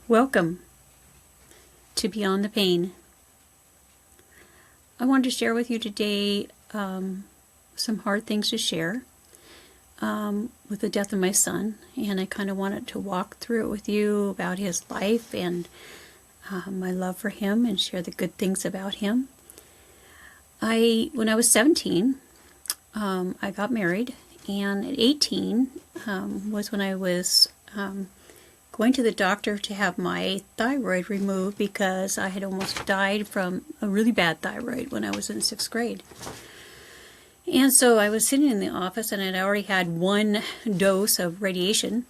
Welcome to Beyond the Pain. I wanted to share with you today some hard things to share with the death of my son, and I kind of wanted to walk through it with you about his life and my love for him and share the good things about him. When I was 17, I got married, and at 18 was when I was going to the doctor to have my thyroid removed because I had almost died from a really bad thyroid when I was in 6th grade. And so I was sitting in the office, and I'd already had one dose of radiation,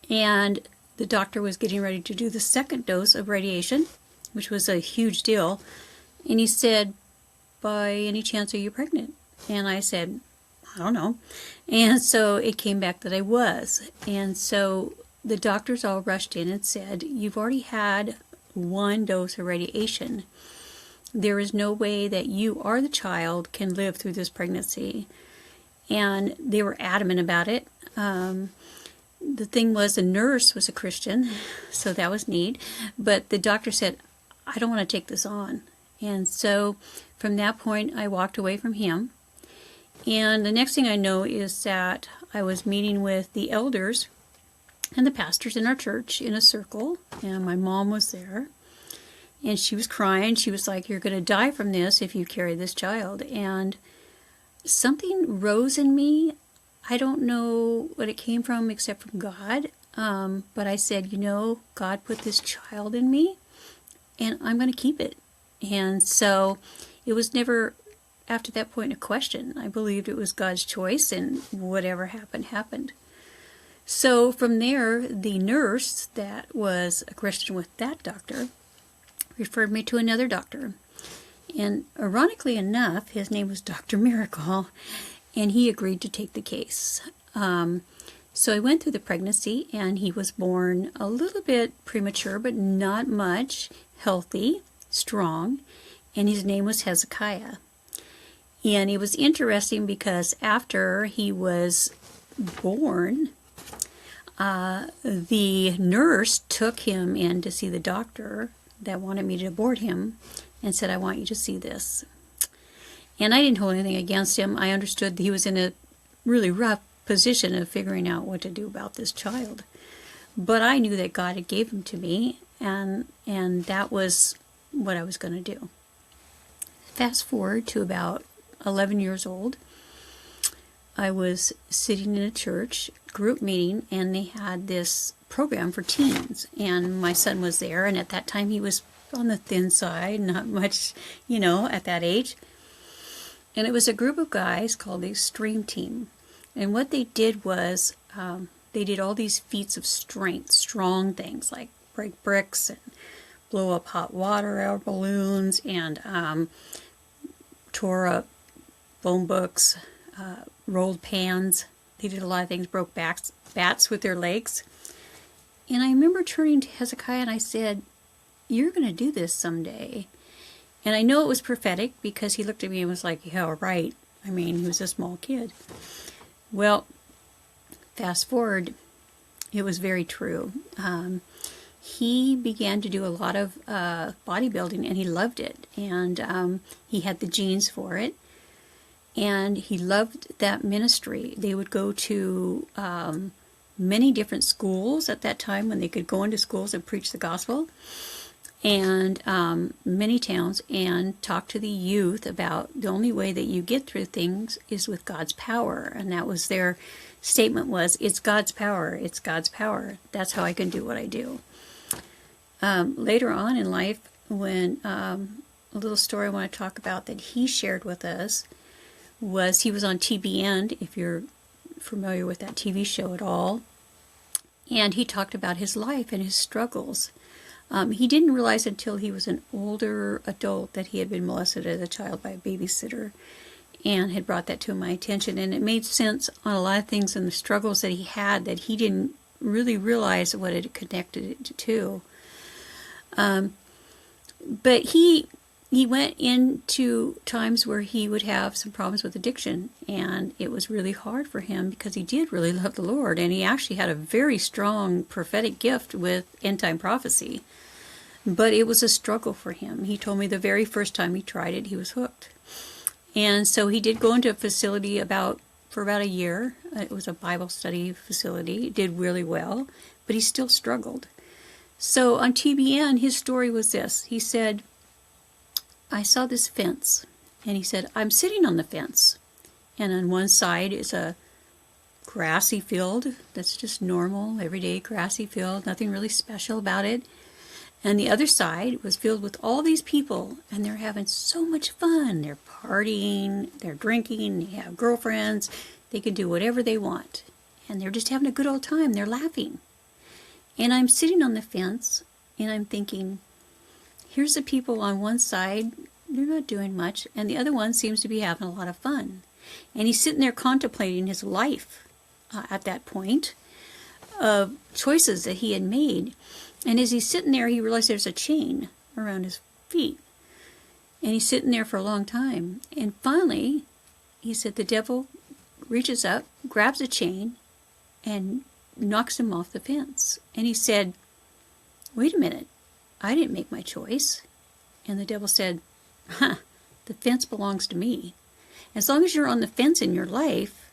and the doctor was getting ready to do the second dose of radiation, which was a huge deal. And he said, "By any chance are you pregnant?" And I said, "I don't know." And so it came back that I was. And so the doctors all rushed in and said, "You've already had one dose of radiation. There is no way that you or the child can live through this pregnancy." And they were adamant about it. The thing was, the nurse was a Christian, so that was neat. But the doctor said, "I don't want to take this on." And so from that point, I walked away from him. And the next thing I know is that I was meeting with the elders and the pastors in our church in a circle, and my mom was there, and she was crying. She was like, "You're going to die from this if you carry this child." And something rose in me. I don't know what it came from except from God, but I said, God put this child in me, and I'm going to keep it. And so it was never, after that point, a question. I believed it was God's choice, and whatever happened, happened. So from there, the nurse that was a Christian with that doctor referred me to another doctor. And ironically enough, his name was Dr. Miracle, and he agreed to take the case. So I went through the pregnancy, and he was born a little bit premature, but not much, healthy, strong, and his name was Hezekiah. And it was interesting because after he was born, the nurse took him in to see the doctor that wanted me to abort him and said, "I want you to see this." And I didn't hold anything against him. I understood that he was in a really rough position of figuring out what to do about this child. But I knew that God had gave him to me, and that was what I was going to do. Fast forward to about 11 years old. I was sitting in a church group meeting, and they had this program for teens, and my son was there, and at that time he was on the thin side, not much, at that age. And it was a group of guys called the Extreme Team, and what they did was they did all these feats of strength, strong things like break bricks and blow up hot water air balloons, and tore up phone books, rolled pans. They did a lot of things, broke bats with their legs. And I remember turning to Hezekiah and I said, "You're going to do this someday." And I know it was prophetic because he looked at me and was like, "Yeah, right." I mean, he was a small kid. Well, fast forward, it was very true. He began to do a lot of bodybuilding, and he loved it. And he had the genes for it. And he loved that ministry. They would go to many different schools at that time when they could go into schools and preach the gospel, and many towns, and talk to the youth about the only way that you get through things is with God's power. And that was their statement was, "It's God's power. It's God's power. That's how I can do what I do." Later on in life, when a little story I want to talk about that he shared with us was he was on TBN, if you're familiar with that TV show at all, and he talked about his life and his struggles. He didn't realize until he was an older adult that he had been molested as a child by a babysitter, and had brought that to my attention, and it made sense on a lot of things and the struggles that he had that he didn't really realize what it connected it to. But he he went into times where he would have some problems with addiction, and it was really hard for him because he did really love the Lord, and he actually had a very strong prophetic gift with end-time prophecy. But it was a struggle for him. He told me the very first time he tried it, he was hooked. And so he did go into a facility for about a year. It was a Bible study facility. It did really well, but he still struggled. So on TBN, his story was this. He said, I saw this fence, and he said, I'm sitting on the fence, and on one side is a grassy field that's just normal, everyday grassy field, nothing really special about it. And the other side was filled with all these people, and they're having so much fun. They're partying, they're drinking, they have girlfriends, they can do whatever they want. And they're just having a good old time, they're laughing. And I'm sitting on the fence, and I'm thinking, here's the people on one side, they're not doing much, and the other one seems to be having a lot of fun. And he's sitting there contemplating his life at that point of choices that he had made. And as he's sitting there, he realized there's a chain around his feet. And he's sitting there for a long time. And finally, he said the devil reaches up, grabs a chain, and knocks him off the fence. And he said, wait a minute, I didn't make my choice. And the devil said, the fence belongs to me. As long as you're on the fence in your life,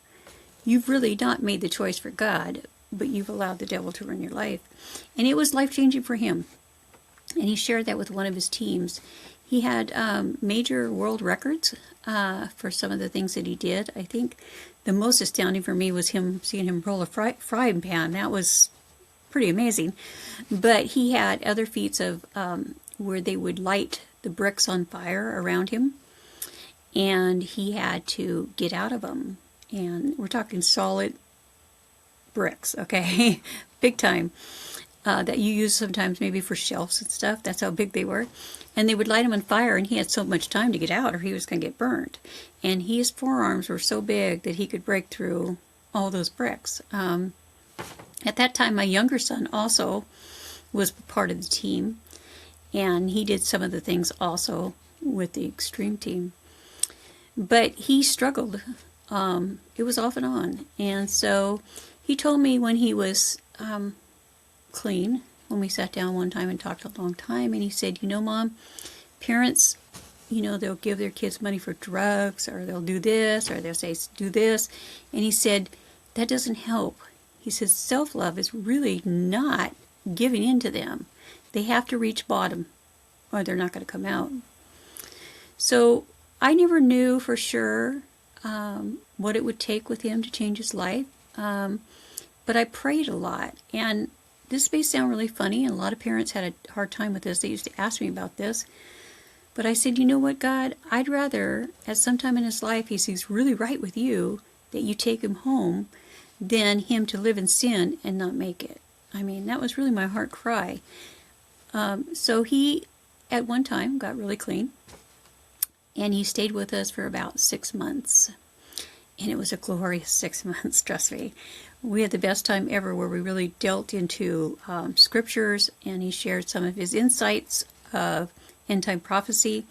you've really not made the choice for God, but you've allowed the devil to run your life. And it was life-changing for him. And he shared that with one of his teams. He had major world records for some of the things that he did. I think the most astounding for me was seeing him roll a frying pan. That was pretty amazing. But he had other feats of where they would light the bricks on fire around him, and he had to get out of them. And we're talking solid bricks, okay? Big time. That you use sometimes maybe for shelves and stuff. That's how big they were. And they would light him on fire, and he had so much time to get out or he was going to get burned. And his forearms were so big that he could break through all those bricks. At that time, my younger son also was part of the team, and he did some of the things also with the extreme team. But he struggled. It was off and on. And so he told me when he was clean, when we sat down one time and talked a long time, and he said, Mom, parents, they'll give their kids money for drugs, or they'll do this, or they'll say, do this. And he said, that doesn't help. He says, self-love is really not giving in to them. They have to reach bottom, or they're not going to come out. So I never knew for sure what it would take with him to change his life. But I prayed a lot. And this may sound really funny, and a lot of parents had a hard time with this. They used to ask me about this. But I said, you know what, God? I'd rather, at some time in his life, he sees really right with you, that you take him home, than him to live in sin and not make it. I mean, that was really my heart cry. So he, at one time, got really clean. And he stayed with us for about 6 months. And it was a glorious 6 months, trust me. We had the best time ever, where we really dealt into scriptures, and he shared some of his insights of end-time prophecy.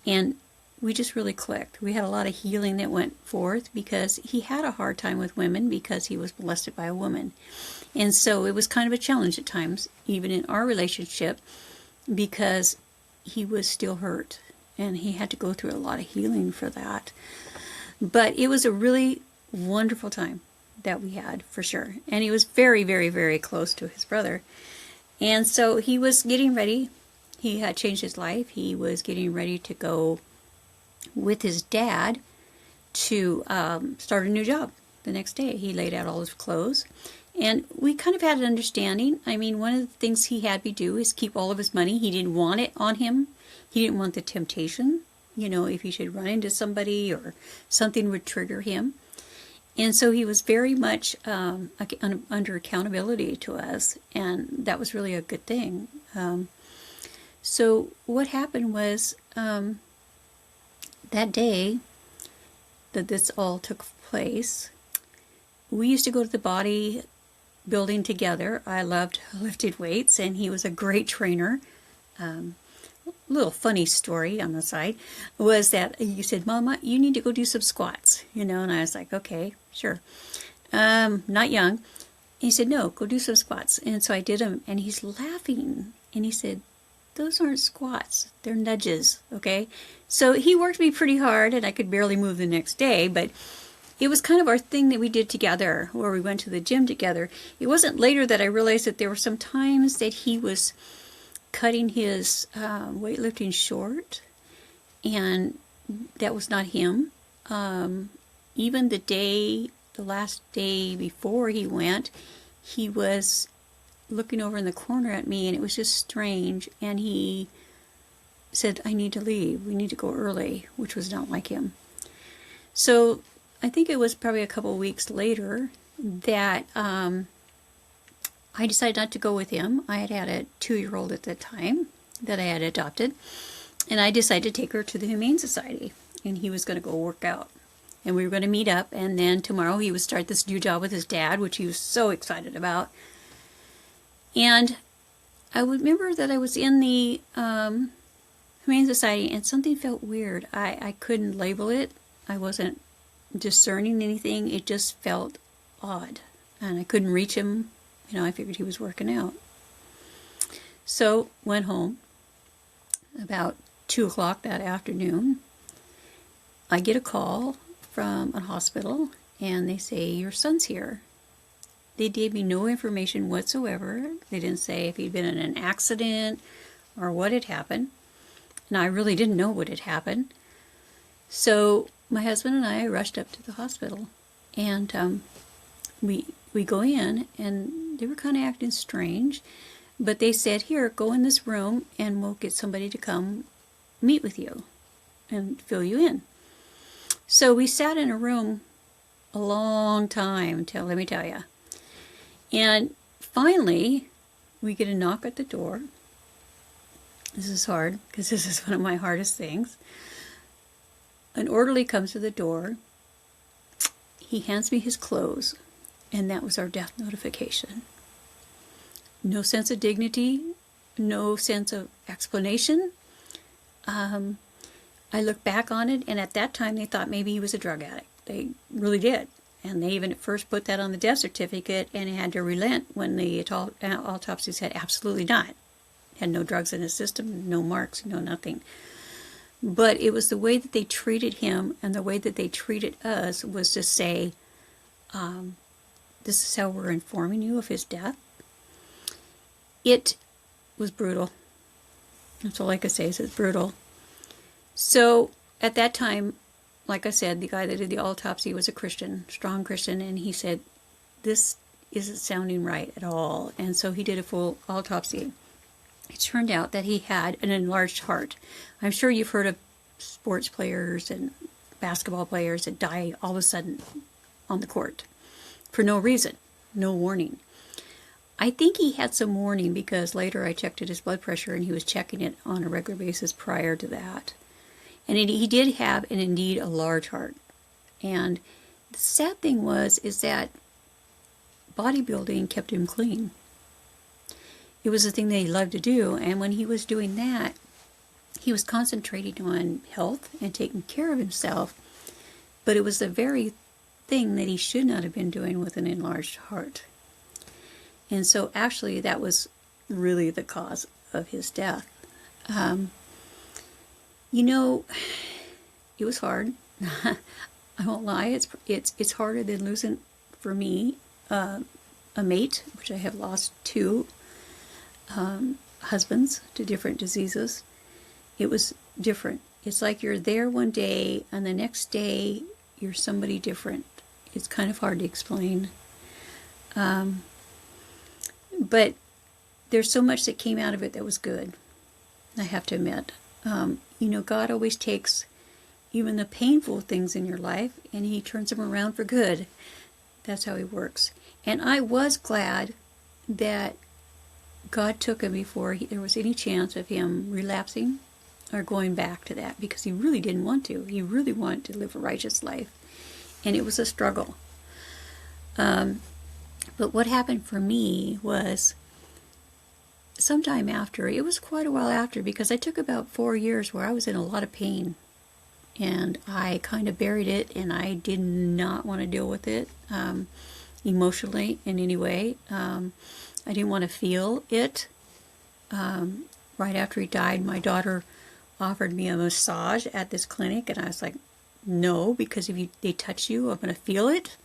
And we just really clicked. We had a lot of healing that went forth, because he had a hard time with women because he was molested by a woman. And so it was kind of a challenge at times, even in our relationship, because he was still hurt. And he had to go through a lot of healing for that. But it was a really wonderful time that we had, for sure. And he was very, very, very close to his brother. And so he was getting ready. He had changed his life. He was getting ready to go with his dad to start a new job the next day. He laid out all his clothes. And we kind of had an understanding. I mean, one of the things he had me do is keep all of his money. He didn't want it on him. He didn't want the temptation, if he should run into somebody or something would trigger him. And so he was very much under accountability to us, and that was really a good thing. So what happened was that day that this all took place, we used to go to the body building together. I loved lifting weights, and he was a great trainer. little funny story on the side was that you said, Mama, you need to go do some squats, and I was like, okay, sure. Not young. And he said, no, go do some squats. And so I did them, and he's laughing, and he said, those aren't squats, they're nudges, okay? So he worked me pretty hard, and I could barely move the next day, but it was kind of our thing that we did together, where we went to the gym together. It wasn't later that I realized that there were some times that he was cutting his weightlifting short, and that was not him. Even the last day before he went, he was looking over in the corner at me, and it was just strange, and he said, I need to leave, we need to go early, which was not like him. So I think it was probably a couple of weeks later that I decided not to go with him. I had a 2-year-old at the time that I had adopted, and I decided to take her to the Humane Society, and he was going to go work out. And we were going to meet up, and then tomorrow he would start this new job with his dad, which he was so excited about. And I remember that I was in the Humane Society, and something felt weird. I couldn't label it. I wasn't discerning anything. It just felt odd, and I couldn't reach him. I figured he was working out. So went home. About 2 o'clock that afternoon, I get a call from a hospital, and they say, your son's here. They gave me no information whatsoever. They didn't say if he'd been in an accident or what had happened. And I really didn't know what had happened. So my husband and I rushed up to the hospital, and we go in, and they were kind of acting strange, but they said, here, go in this room, and we'll get somebody to come meet with you and fill you in. So we sat in a room a long time, let me tell you. And finally, we get a knock at the door. This is hard, because this is one of my hardest things. An orderly comes to the door. He hands me his clothes, and that was our death notification. No sense of dignity, no sense of explanation. I look back on it, and at that time they thought maybe he was a drug addict. They really did. And they even at first put that on the death certificate, and had to relent when the autopsy said absolutely not. Had no drugs in his system, no marks, nothing. But it was the way that they treated him, and the way that they treated us was to say, this is how we're informing you of his death. It was brutal. That's all I can say is it's brutal. So at that time, like I said, the guy that did the autopsy was a Christian, strong Christian, and he said, this isn't sounding right at all. And so he did a full autopsy. It turned out that he had an enlarged heart. I'm sure you've heard of sports players and basketball players that die all of a sudden on the court for no reason, no warning. I think he had some warning, because later I checked his blood pressure, and he was checking it on a regular basis prior to that. And he did have, and indeed, a large heart. And the sad thing is that bodybuilding kept him clean. It was the thing that he loved to do, and when he was doing that, he was concentrating on health and taking care of himself, but it was the very thing that he should not have been doing with an enlarged heart. And so actually that was really the cause of his death. It was hard. I won't lie. It's harder than losing, for me, a mate, which I have lost 2 husbands to different diseases. It was different. It's like you're there one day, and the next day you're somebody different. It's kind of hard to explain. But there's so much that came out of it that was good, I have to admit. God always takes even the painful things in your life, and he turns them around for good. That's how he works. And I was glad that God took him before there was any chance of him relapsing or going back to that, because he really didn't want to. He really wanted to live a righteous life, and it was a struggle. But what happened for me was sometime after, it was quite a while after, because I took about 4 years where I was in a lot of pain. And I kind of buried it, and I did not want to deal with it emotionally in any way. I didn't want to feel it. Right after he died, my daughter offered me a massage at this clinic, and I was like, no, because if they touch you, I'm going to feel it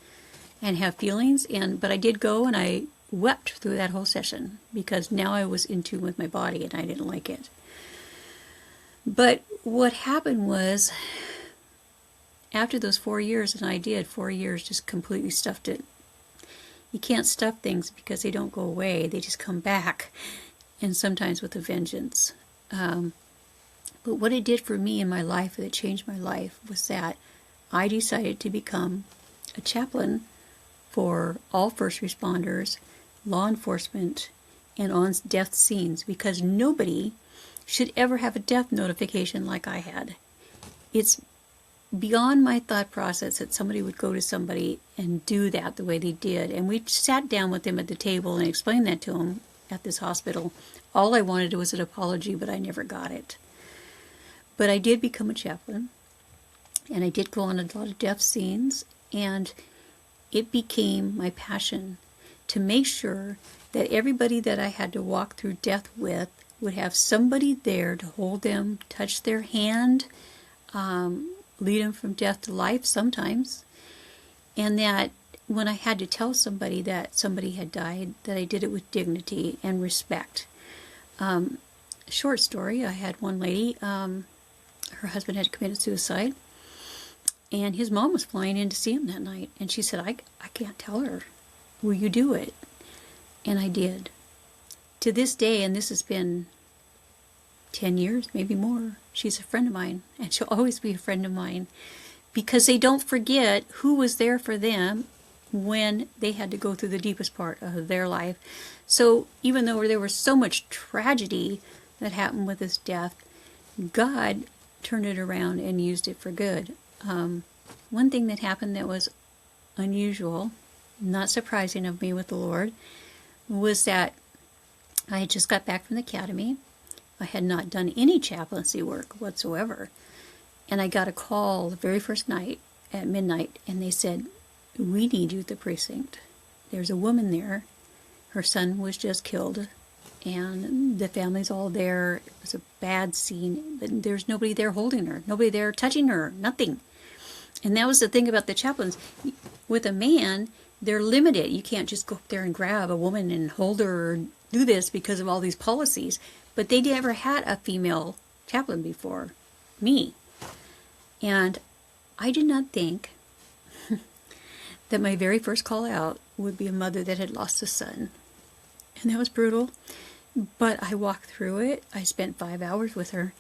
and have feelings. But I did go, and I wept through that whole session because now I was in tune with my body, and I didn't like it. But what happened was, after those 4 years, and I did 4 years, just completely stuffed it. You can't stuff things because they don't go away. They just come back, and sometimes with a vengeance. But what it did for me in my life, that changed my life, was that I decided to become a chaplain for all first responders, law enforcement, and on death scenes, because nobody should ever have a death notification like I had. It's beyond my thought process that somebody would go to somebody and do that the way they did. And we sat down with them at the table and explained that to them at this hospital. All I wanted was an apology, but I never got it. But I did become a chaplain, and I did go on a lot of death scenes, and it became my passion to make sure that everybody that I had to walk through death with would have somebody there to hold them, touch their hand, lead them from death to life sometimes. And that when I had to tell somebody that somebody had died, that I did it with dignity and respect. Short story, I had one lady, her husband had committed suicide, and his mom was flying in to see him that night. And she said, I can't tell her. Will you do it? And I did. To this day, and this has been 10 years, maybe more, she's a friend of mine, and she'll always be a friend of mine, because they don't forget who was there for them when they had to go through the deepest part of their life. So even though there was so much tragedy that happened with his death, God turned it around and used it for good. One thing that happened that was unusual, not surprising of me with the Lord, was that I had just got back from the academy. I had not done any chaplaincy work whatsoever. And I got a call the very first night at midnight, and they said, we need you at the precinct. There's a woman there. Her son was just killed, and the family's all there. It was a bad scene, but there's nobody there holding her, nobody there touching her, nothing. And that was the thing about the chaplains. With a man, they're limited. You can't just go up there and grab a woman and hold her or do this because of all these policies. But they never had a female chaplain before me. And I did not think that my very first call out would be a mother that had lost a son. And that was brutal. But I walked through it. I spent 5 hours with her.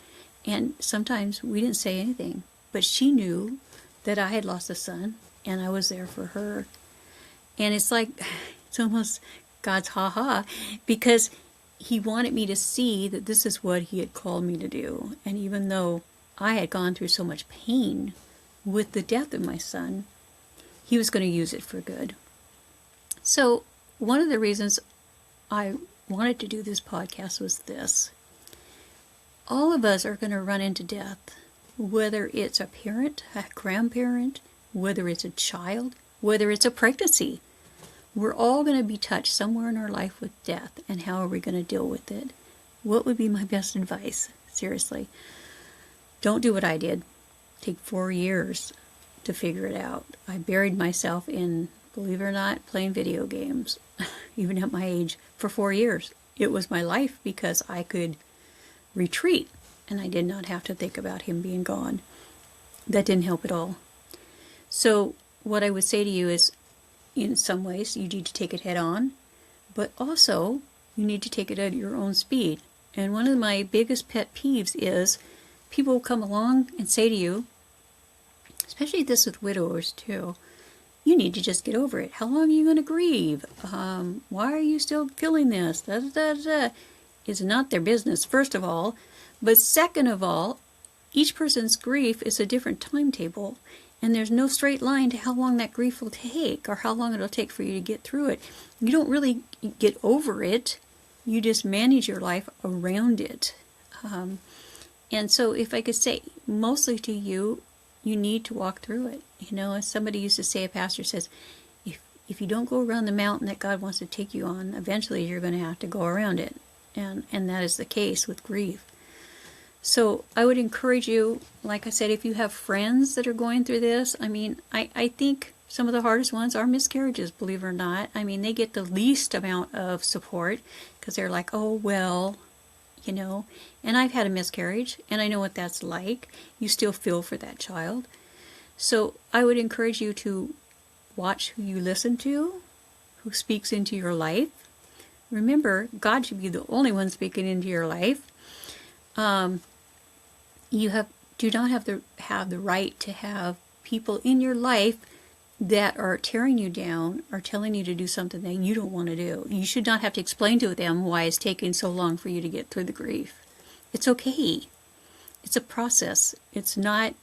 And sometimes we didn't say anything. But she knew that I had lost a son, and I was there for her. And it's like, it's almost God's ha-ha, because he wanted me to see that this is what he had called me to do. And even though I had gone through so much pain with the death of my son, he was going to use it for good. So one of the reasons I wanted to do this podcast was this. All of us are going to run into death, whether it's a parent, a grandparent, whether it's a child, whether it's a pregnancy. We're all going to be touched somewhere in our life with death, and how are we going to deal with it? What would be my best advice? Seriously. Don't do what I did. Take 4 years to figure it out. I buried myself in, believe it or not, playing video games, even at my age, for 4 years. It was my life because I could retreat, and I did not have to think about him being gone. That didn't help at all. So what I would say to you is, in some ways, you need to take it head on, but also you need to take it at your own speed. And one of my biggest pet peeves is people will come along and say to you, especially this with widowers too, you need to just get over it. How long are you going to grieve? Why are you still feeling this? Da, da, da, da. It's not their business, first of all. But second of all, each person's grief is a different timetable. And there's no straight line to how long that grief will take or how long it'll take for you to get through it. You don't really get over it You just manage your life around it. And so if I could say, mostly to you, you need to walk through it. As somebody used to say, a pastor says, if you don't go around the mountain that God wants to take you on, eventually you're going to have to go around it. And that is the case with grief. So I would encourage you, like I said, if you have friends that are going through this, I think some of the hardest ones are miscarriages, believe it or not. They get the least amount of support because they're like, oh, well, and I've had a miscarriage and I know what that's like. You still feel for that child. So I would encourage you to watch who you listen to, who speaks into your life. Remember, God should be the only one speaking into your life. You do not have the right to have people in your life that are tearing you down or telling you to do something that you don't want to do. You should not have to explain to them why it's taking so long for you to get through the grief. It's okay. It's a process. It's not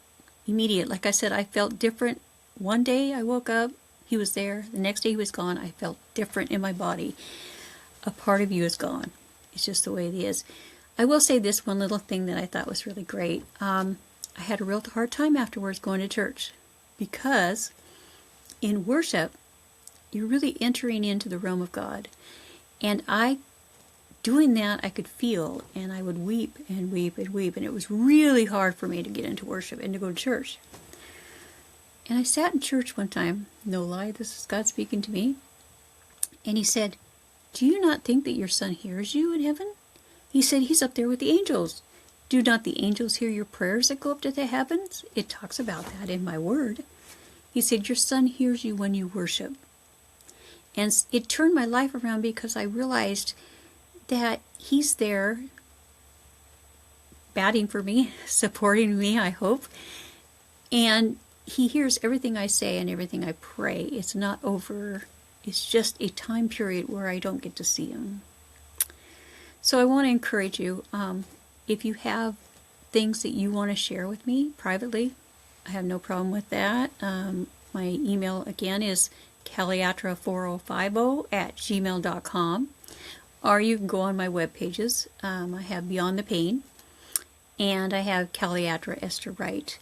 immediate. Like I said, I felt different. One day I woke up, he was there. The next day he was gone. I felt different in my body. A part of you is gone. It's just the way it is. I will say this one little thing that I thought was really great. I had a real hard time afterwards going to church because in worship, you're really entering into the realm of God. And doing that, I could feel, and I would weep and weep and weep. And it was really hard for me to get into worship and to go to church. And I sat in church one time, no lie, this is God speaking to me. And he said, do you not think that your son hears you in heaven? He said, he's up there with the angels. Do not the angels hear your prayers that go up to the heavens? It talks about that in my word. He said, your son hears you when you worship. And it turned my life around because I realized that he's there batting for me, supporting me, I hope. And he hears everything I say and everything I pray. It's not over. It's just a time period where I don't get to see him. So I want to encourage you, if you have things that you want to share with me privately, I have no problem with that. My email again is caliatra4050@gmail.com, or you can go on my web pages. I have Beyond the Pain, and I have Caliatra Esther Wright.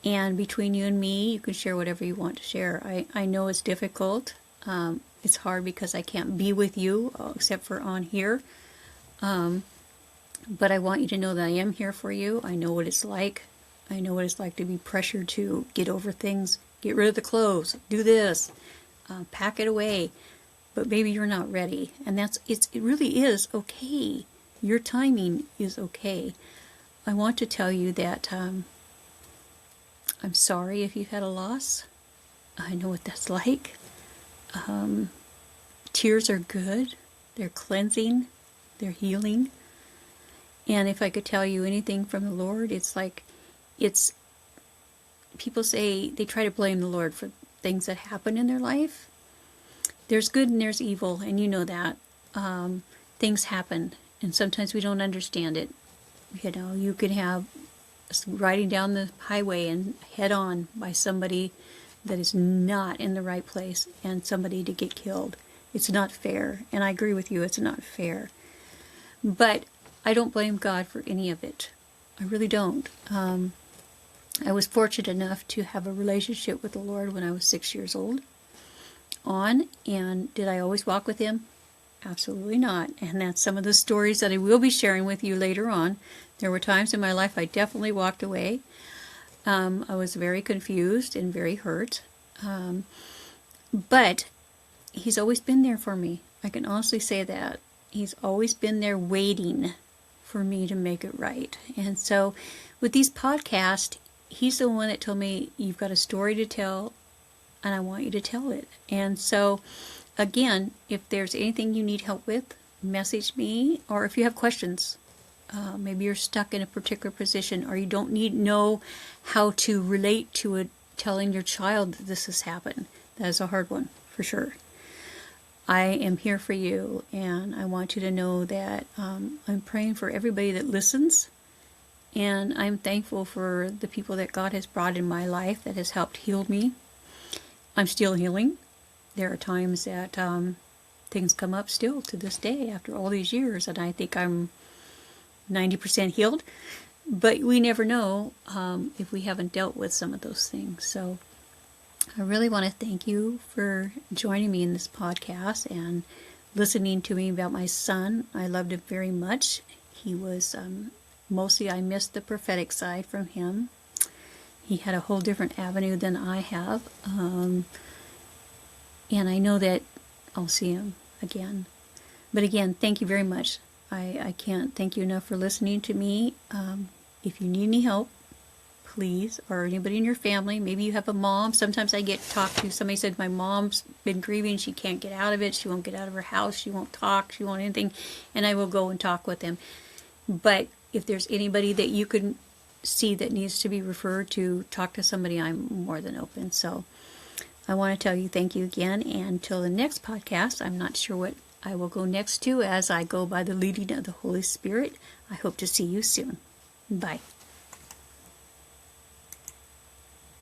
And between you and me, you can share whatever you want to share. I know it's difficult. It's hard because I can't be with you except for on here. But I want you to know that I am here for you. I know what it's like. I know what it's like to be pressured to get over things, get rid of the clothes, do this, pack it away. But maybe you're not ready. And it really is okay. Your timing is okay. I want to tell you that I'm sorry if you've had a loss. I know what that's like. Tears are good. They're cleansing. They're healing. And if I could tell you anything from the Lord, people say they try to blame the Lord for things that happen in their life. There's good and there's evil, and you know that. Things happen, and sometimes we don't understand it. You can have riding down the highway and head on by somebody that is not in the right place and somebody to get killed. It's not fair, and I agree with you, it's not fair. But I don't blame God for any of it. I really don't. I was fortunate enough to have a relationship with the Lord when I was 6 years old and did I always walk with Him? Absolutely not. And that's some of the stories that I will be sharing with you later on. There were times in my life I definitely walked away. I was very confused and very hurt. But He's always been there for me. I can honestly say that. He's always been there waiting for me to make it right. And so with these podcasts, He's the one that told me, you've got a story to tell, and I want you to tell it. And so, again, if there's anything you need help with, message me, or if you have questions, maybe you're stuck in a particular position, or you don't know how to relate to it, telling your child that this has happened. That is a hard one, for sure. I am here for you, and I want you to know that I'm praying for everybody that listens, and I'm thankful for the people that God has brought in my life that has helped heal me. I'm still healing. There are times that things come up still to this day after all these years, and I think I'm 90% healed. But we never know if we haven't dealt with some of those things. So I really want to thank you for joining me in this podcast and listening to me about my son. I loved him very much. He was, mostly I missed the prophetic side from him. He had a whole different avenue than I have. And I know that I'll see him again. But again, thank you very much. I can't thank you enough for listening to me. If you need any help, please, or anybody in your family, maybe you have a mom. Sometimes I get talked to, somebody said my mom's been grieving, she can't get out of it, she won't get out of her house, she won't talk, she won't anything, and I will go and talk with them. But if there's anybody that you can see that needs to be referred to, talk to somebody, I'm more than open. So I want to tell you thank you again, and until the next podcast, I'm not sure what I will go next to as I go by the leading of the Holy Spirit. I hope to see you soon. Bye.